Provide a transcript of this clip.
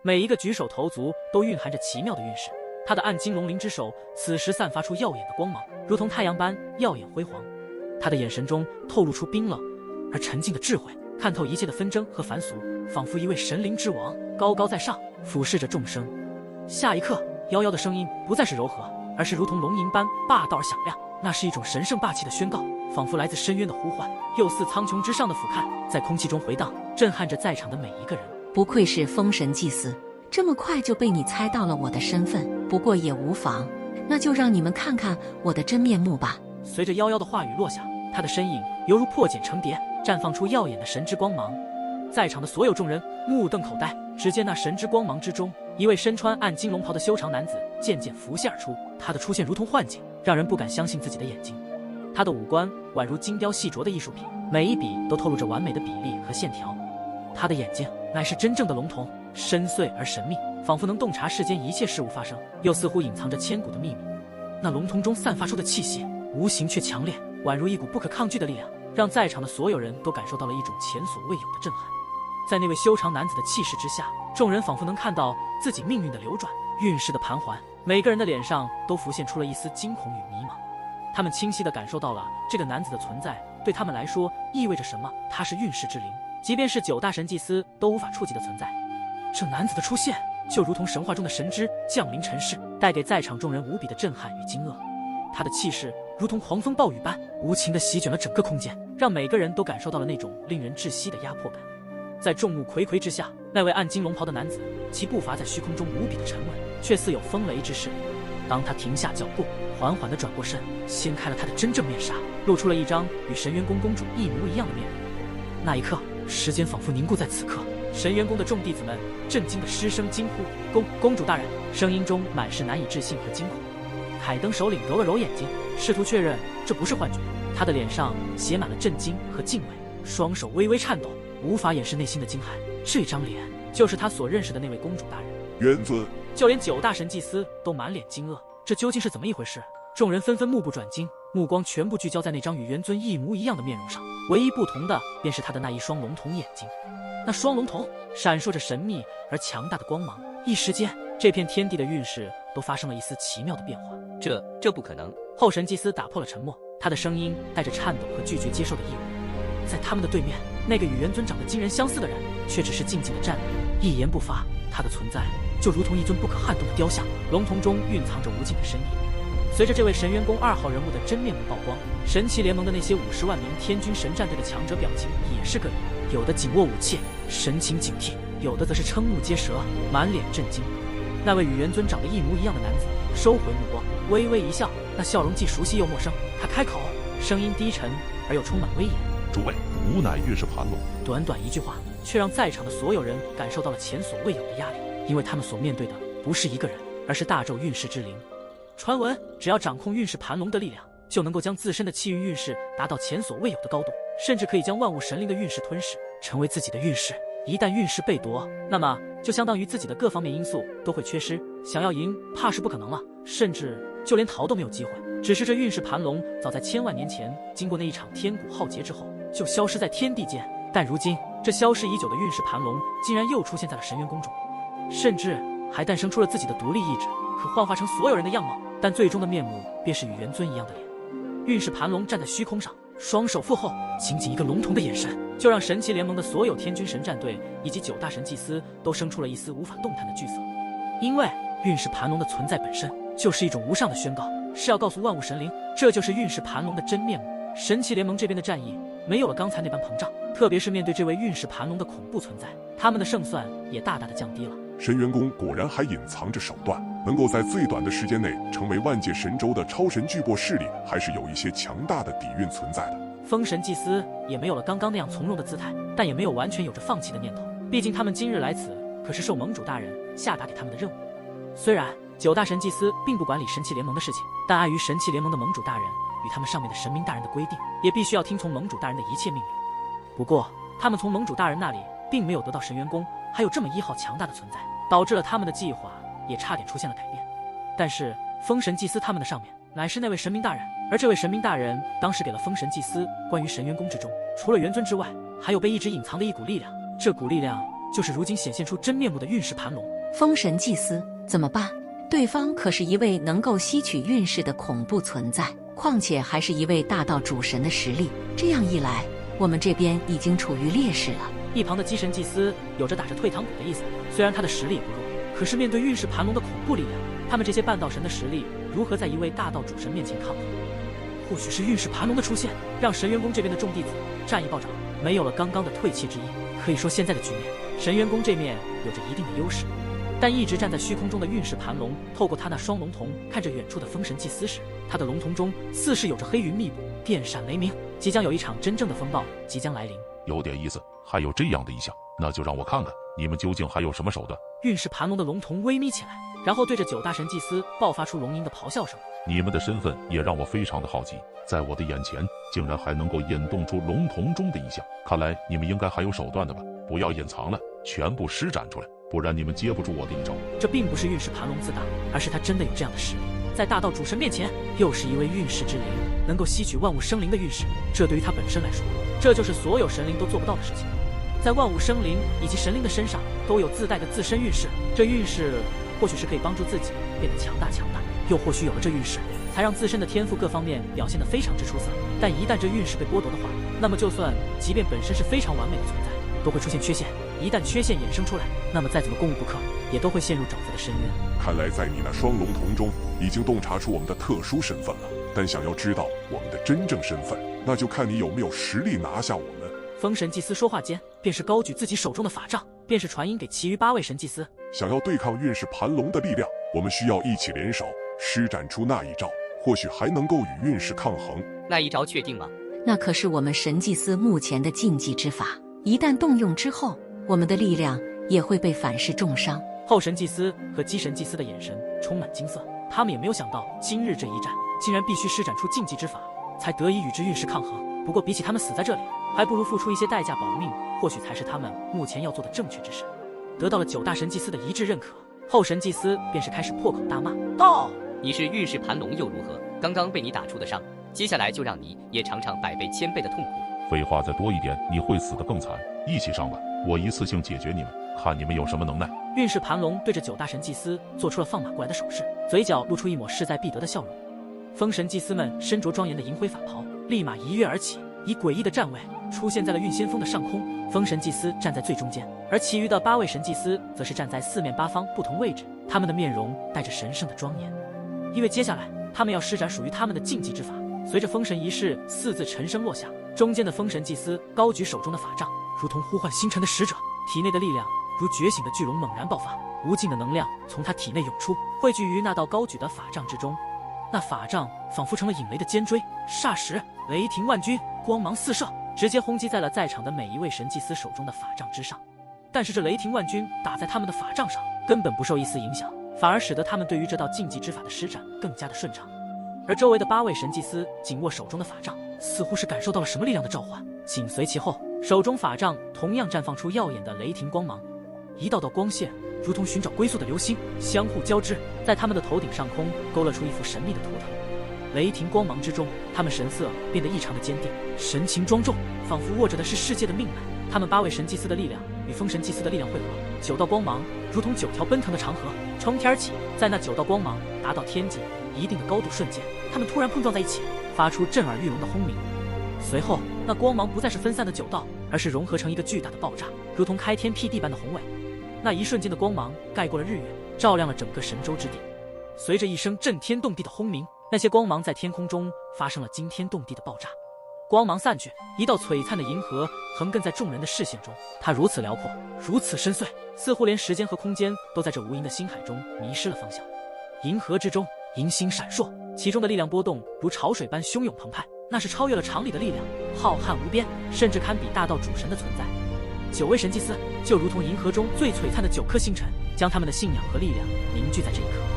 每一个举手投足都蕴含着奇妙的运势。他的暗金龙鳞之手此时散发出耀眼的光芒，如同太阳般耀眼辉煌。他的眼神中透露出冰冷而沉静的智慧，看透一切的纷争和凡俗，仿佛一位神灵之王，高高在上，俯视着众生。下一刻，夭夭的声音不再是柔和，而是如同龙吟般霸道而响亮。那是一种神圣霸气的宣告，仿佛来自深渊的呼唤，又似苍穹之上的俯瞰，在空气中回荡，震撼着在场的每一个人。不愧是封神祭司，这么快就被你猜到了我的身份，不过也无妨，那就让你们看看我的真面目吧。随着夭夭的话语落下，他的身影犹如破茧成蝶，绽放出耀眼的神之光芒。在场的所有众人目瞪口呆，只见那神之光芒之中，一位身穿暗金龙袍的修长男子渐渐浮现而出。他的出现如同幻境，让人不敢相信自己的眼睛。他的五官宛如精雕细琢的艺术品，每一笔都透露着完美的比例和线条。他的眼睛乃是真正的龙瞳，深邃而神秘，仿佛能洞察世间一切事物发生，又似乎隐藏着千古的秘密。那龙瞳中散发出的气息无形却强烈，宛如一股不可抗拒的力量，让在场的所有人都感受到了一种前所未有的震撼。在那位修长男子的气势之下，众人仿佛能看到自己命运的流转，运势的盘桓，每个人的脸上都浮现出了一丝惊恐与迷茫。他们清晰地感受到了这个男子的存在对他们来说意味着什么。他是运势之灵，即便是9大神祭司都无法触及的存在。这男子的出现就如同神话中的神之降临尘世，带给在场众人无比的震撼与惊愕。他的气势如同狂风暴雨般无情地席卷了整个空间，让每个人都感受到了那种令人窒息的压迫感。在众目睽睽之下，那位暗金龙袍的男子，其步伐在虚空中无比的沉稳，却似有风雷之势。当他停下脚步，缓缓地转过身，掀开了他的真正面纱，露出了一张与神元宫公主一模一样的面容。那一刻，时间仿佛凝固在此刻。神元宫的众弟子们震惊地失声惊呼：“公主大人！”声音中满是难以置信和惊恐。凯登首领揉了揉眼睛，试图确认这不是幻觉。他的脸上写满了震惊和敬畏，双手微微颤抖，无法掩饰内心的惊骇。这张脸就是他所认识的那位公主大人。元尊，就连9大神祭司都满脸惊愕，这究竟是怎么一回事？众人纷纷目不转睛，目光全部聚焦在那张与元尊一模一样的面容上，唯一不同的便是他的那一双龙瞳眼睛。那双龙瞳闪烁着神秘而强大的光芒，一时间，这片天地的运势都发生了一丝奇妙的变化。这不可能！后神祭司打破了沉默，他的声音带着颤抖和拒绝接受的意味。在他们的对面，那个与元尊长得惊人相似的人，却只是静静地站着，一言不发。他的存在就如同一尊不可撼动的雕像，龙瞳中蕴藏着无尽的深意。随着这位神元宫2号人物的真面目曝光，神奇联盟的那些50万名天军神战队的强者表情也是各异，有的紧握武器，神情警惕；有的则是瞠目结舌，满脸震惊。那位与元尊长得一模一样的男子收回目光，微微一笑，那笑容既熟悉又陌生。他开口，声音低沉而又充满威严：“诸位，吾乃运势盘龙。”短短一句话，却让在场的所有人感受到了前所未有的压力，因为他们所面对的不是一个人，而是大纣运势之灵。传闻，只要掌控运势盘龙的力量，就能够将自身的气运运势达到前所未有的高度，甚至可以将万物神灵的运势吞噬，成为自己的运势。一旦运势被夺，那么就相当于自己的各方面因素都会缺失，想要赢怕是不可能了，甚至就连逃都没有机会。只是这运势盘龙早在千万年前经过那一场天古浩劫之后就消失在天地间，但如今这消失已久的运势盘龙竟然又出现在了神元宫中，甚至还诞生出了自己的独立意志，可幻化成所有人的样貌，但最终的面目便是与元尊一样的脸。运势盘龙站在虚空上，双手负后，仅仅一个龙瞳的眼神，就让神奇联盟的所有天军神战队以及9大神祭司都生出了一丝无法动弹的惧色。因为运势盘龙的存在本身就是一种无上的宣告，是要告诉万物神灵，这就是运势盘龙的真面目。神奇联盟这边的战役没有了刚才那般膨胀，特别是面对这位运势盘龙的恐怖存在，他们的胜算也大大的降低了。神元宫果然还隐藏着手段，能够在最短的时间内成为万界神州的超神巨擘势力，还是有一些强大的底蕴存在的。封神祭司也没有了刚刚那样从容的姿态，但也没有完全有着放弃的念头，毕竟他们今日来此可是受盟主大人下达给他们的任务。虽然9大神祭司并不管理神奇联盟的事情，但碍于神奇联盟的盟主大人与他们上面的神明大人的规定，也必须要听从盟主大人的一切命令。不过他们从盟主大人那里并没有得到神元宫还有这么1号强大的存在，导致了他们的计划也差点出现了改变。但是封神祭司他们的上面乃是那位神明大人，而这位神明大人当时给了封神祭司关于神元宫之中除了元尊之外还有被一直隐藏的一股力量，这股力量就是如今显现出真面目的运势盘龙。风神祭司怎么办？对方可是一位能够吸取运势的恐怖存在，况且还是一位大道主神的实力。这样一来，我们这边已经处于劣势了。一旁的鸡神祭司有着打着退堂鼓的意思，虽然他的实力也不弱，可是面对运势盘龙的恐怖力量，他们这些半道神的实力如何在一位大道主神面前抗衡？或许是运势盘龙的出现，让神元宫这边的众弟子战意暴涨，没有了刚刚的退气之意。可以说现在的局面，神元宫这面有着一定的优势。但一直站在虚空中的运势盘龙，透过他那双龙瞳看着远处的风神祭司时，他的龙瞳中似是有着黑云密布，电闪雷鸣，即将有一场真正的风暴即将来临。有点意思，还有这样的异象，那就让我看看你们究竟还有什么手段。运势盘龙的龙瞳微眯起来，然后对着九大神祭司爆发出龙吟的咆哮声。你们的身份也让我非常的好奇，在我的眼前竟然还能够引动出龙瞳中的异象，看来你们应该还有手段的吧？不要隐藏了，全部施展出来，不然你们接不住我的一招。这并不是运势盘龙自大，而是他真的有这样的实力，在大道主神面前，又是一位运势之灵，能够吸取万物生灵的运势，这对于他本身来说，这就是所有神灵都做不到的事情。在万物生灵以及神灵的身上都有自带的自身运势，这运势或许是可以帮助自己变得强大，又或许有了这运势，才让自身的天赋各方面表现得非常之出色。但一旦这运势被剥夺的话，那么就算即便本身是非常完美的存在，都会出现缺陷。一旦缺陷衍生出来，那么再怎么攻无不克，也都会陷入整副的深渊。看来在你那双龙瞳中已经洞察出我们的特殊身份了，但想要知道我们的真正身份，那就看你有没有实力拿下我们。风神祭司说话间，便是高举自己手中的法杖，便是传音给其余8位神祭司。想要对抗运势盘龙的力量，我们需要一起联手，施展出那一招，或许还能够与运势抗衡。那一招确定吗？那可是我们神祭司目前的禁忌之法，一旦动用之后，我们的力量也会被反噬重伤。后神祭司和鸡神祭司的眼神充满惊色，他们也没有想到今日这一战竟然必须施展出禁忌之法，才得以与之运势抗衡。不过比起他们死在这里，还不如付出一些代价保命，或许才是他们目前要做的正确之事。得到了9大神祭司的一致认可，后神祭司便是开始破口大骂道：你是运势盘龙又如何？刚刚被你打出的伤，接下来就让你也尝尝100倍1000倍的痛苦。废话再多一点，你会死得更惨。一起上吧，我一次性解决你们，看你们有什么能耐。运势盘龙对着9大神祭司做出了放马过来的手势，嘴角露出一抹势在必得的笑容。风神祭司们身着庄严的银灰法袍，立马一跃而起，以诡异的站位出现在了运仙峰的上空。风神祭司站在最中间，而其余的8位神祭司则是站在4面8方不同位置，他们的面容带着神圣的庄严，因为接下来他们要施展属于他们的禁忌之法。随着风神仪式4字沉声落下，中间的风神祭司高举手中的法杖，如同呼唤星辰的使者，体内的力量如觉醒的巨龙猛然爆发，无尽的能量从他体内涌出，汇聚于那道高举的法杖之中。那法杖仿佛成了引雷的尖锥，霎时雷霆万钧，光芒四射，直接轰击在了在场的每一位神祭司手中的法杖之上。但是这雷霆万钧打在他们的法杖上，根本不受一丝影响，反而使得他们对于这道禁忌之法的施展更加的顺畅。而周围的8位神祭司紧握手中的法杖，似乎是感受到了什么力量的召唤，紧随其后，手中法杖同样绽放出耀眼的雷霆光芒，一道道光线如同寻找归宿的流星，相互交织，在他们的头顶上空勾勒出一幅神秘的图腾。雷霆光芒之中，他们神色变得异常的坚定，神情庄重，仿佛握着的是世界的命脉。他们8位神祭司的力量与风神祭司的力量汇合，9道光芒如同9条奔腾的长河冲天而起，在那9道光芒达到天际一定的高度瞬间，他们突然碰撞在一起，发出震耳欲聋的轰鸣。随后那光芒不再是分散的9道，而是融合成一个巨大的爆炸，如同开天辟地般的宏伟。那一瞬间的光芒盖过了日月，照亮了整个神州之地。随着一声震天动地的轰鸣，那些光芒在天空中发生了惊天动地的爆炸。光芒散去，一道璀璨的银河横亘在众人的视线中，它如此辽阔，如此深邃，似乎连时间和空间都在这无垠的星海中迷失了方向。银河之中，银星闪烁，其中的力量波动如潮水般汹涌澎湃，那是超越了常理的力量，浩瀚无边，甚至堪比大道主神的存在。9位神祭司就如同银河中最璀璨的9颗星辰，将他们的信仰和力量凝聚在这一刻。